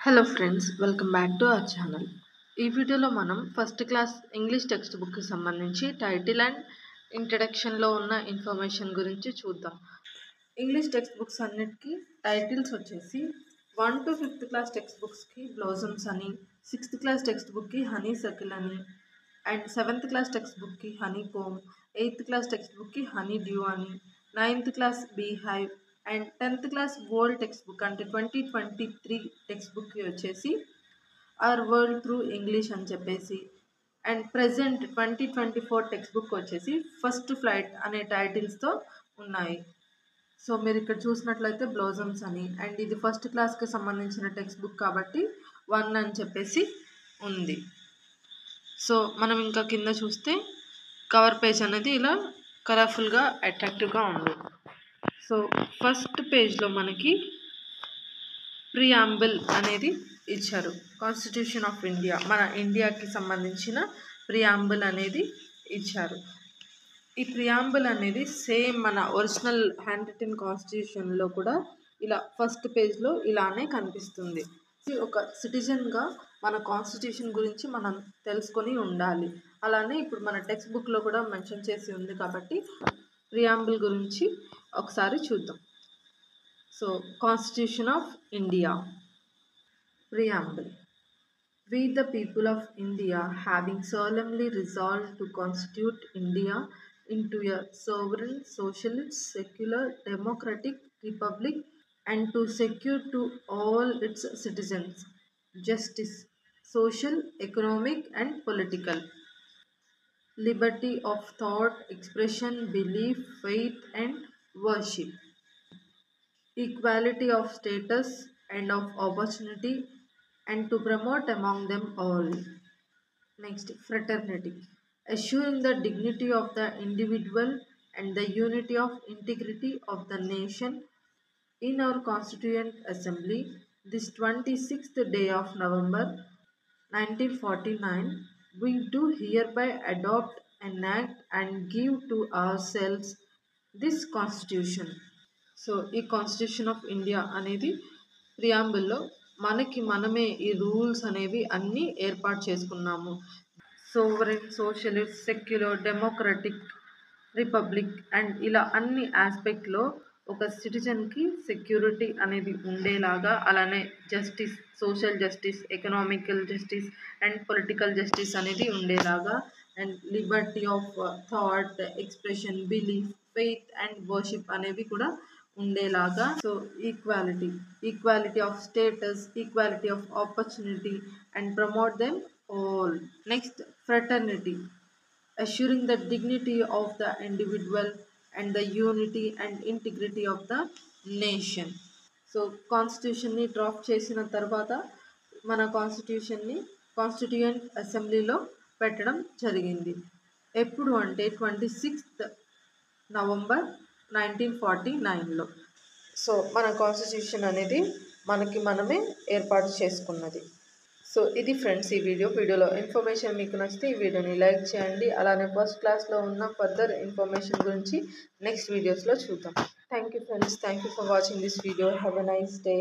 Hello friends, welcome back to our channel. ఈ వీడియోలో మనం ఫస్ట్ క్లాస్ ఇంగ్లీష్ టెక్స్ట్ బుక్కి సంబంధించి టైటిల్ అండ్ ఇంట్రడక్షన్లో ఉన్న ఇన్ఫర్మేషన్ గురించి చూద్దాం. ఇంగ్లీష్ టెక్స్ట్ బుక్స్ అన్నిటికీ టైటిల్స్ వచ్చేసి 1 to 5th క్లాస్ టెక్స్ట్ బుక్స్కి బ్లోజమ్స్ అని, 6th క్లాస్ టెక్స్ట్ బుక్కి హనీ సర్కిల్ అని, అండ్ 7th క్లాస్ టెక్స్ట్ బుక్కి Honeycomb, 8th class text బుక్కి హనీ డ్యూ అని, 9th class Beehive, and 10th class world text book అంటే 2023 text బుక్కి వచ్చేసి our world through English అని చెప్పేసి, and present 2024 text book వచ్చేసి first flight అనే టైటిల్స్తో ఉన్నాయి. సో మీరు ఇక్కడ చూసినట్లయితే బ్లోజమ్స్ అని, అండ్ ఇది ఫస్ట్ క్లాస్కి సంబంధించిన టెక్స్ట్ బుక్ కాబట్టి 1 అని చెప్పేసి ఉంది. సో మనం ఇంకా కింద చూస్తే కవర్ పేజ్ అనేది ఇలా కలర్ఫుల్గా అట్రాక్టివ్గా ఉంది. సో ఫస్ట్ పేజ్లో మనకి ప్రియాంబుల్ అనేది ఇచ్చారు. కాన్స్టిట్యూషన్ ఆఫ్ ఇండియా, మన ఇండియాకి సంబంధించిన ప్రియాంబుల్ అనేది ఇచ్చారు. ఈ ప్రియాంబుల్ అనేది సేమ్ మన ఒరిజినల్ హ్యాండ్ రిటన్ కాన్స్టిట్యూషన్లో కూడా ఇలా ఫస్ట్ పేజ్లో ఇలానే కనిపిస్తుంది. ఒక సిటిజన్గా మన కాన్స్టిట్యూషన్ గురించి మనం తెలుసుకొని ఉండాలి. అలానే ఇప్పుడు మన టెక్స్ట్ బుక్లో కూడా మెన్షన్ చేసి ఉంది కాబట్టి ప్రియాంబుల్ గురించి ఒకసారి చూద్దాం. So constitution of India. Preamble. We the people of India, having solemnly resolved to constitute India into a sovereign, socialist, secular, democratic republic, and to secure to all its citizens justice, social, economic, and political, liberty of thought, expression, belief, faith, and worship, equality of status and of opportunity, and to promote among them all. Next, fraternity. Assuring the dignity of the individual and the unity of integrity of the nation in our Constituent Assembly, this 26th day of November 1949, we do hereby adopt, enact, and give to ourselves this Constitution. So ఈ constitution of India అనేది ప్రియాంబుల్లో మనమే ఈ rules అనేవి అన్నీ ఏర్పాటు చేసుకున్నాము. Sovereign, socialist, secular, democratic, republic and ఇలా అన్ని ఆస్పెక్ట్లో ఒక సిటిజన్కి సెక్యూరిటీ అనేది ఉండేలాగా, అలానే justice, social justice, economical justice and political justice అనేది ఉండేలాగా, and Liberty of thought, expression, belief, faith and worship అనేవి కూడా ఉండేలాగా. So equality of status, equality of opportunity and promote them all. Next, fraternity. Assuring the dignity of the individual and the unity and integrity of the nation. So కాన్స్టిట్యూషన్ని draft చేసిన తర్వాత మన constituent అసెంబ్లీలో పెట్టడం జరిగింది. ఎప్పుడు అంటే 26th నవంబర్ 1949లో. సో మన కాన్స్టిట్యూషన్ అనేది మనమే ఏర్పాటు చేసుకున్నది. సో ఇది ఫ్రెండ్స్ ఈ వీడియోలో ఇన్ఫర్మేషన్ మీకు నచ్చితే ఈ వీడియోని లైక్ చేయండి. అలానే ఫస్ట్ క్లాస్లో ఉన్న ఫర్దర్ ఇన్ఫర్మేషన్ గురించి నెక్స్ట్ వీడియోస్లో చూద్దాం. Thank you friends, thank you for watching this video. Have a nice day.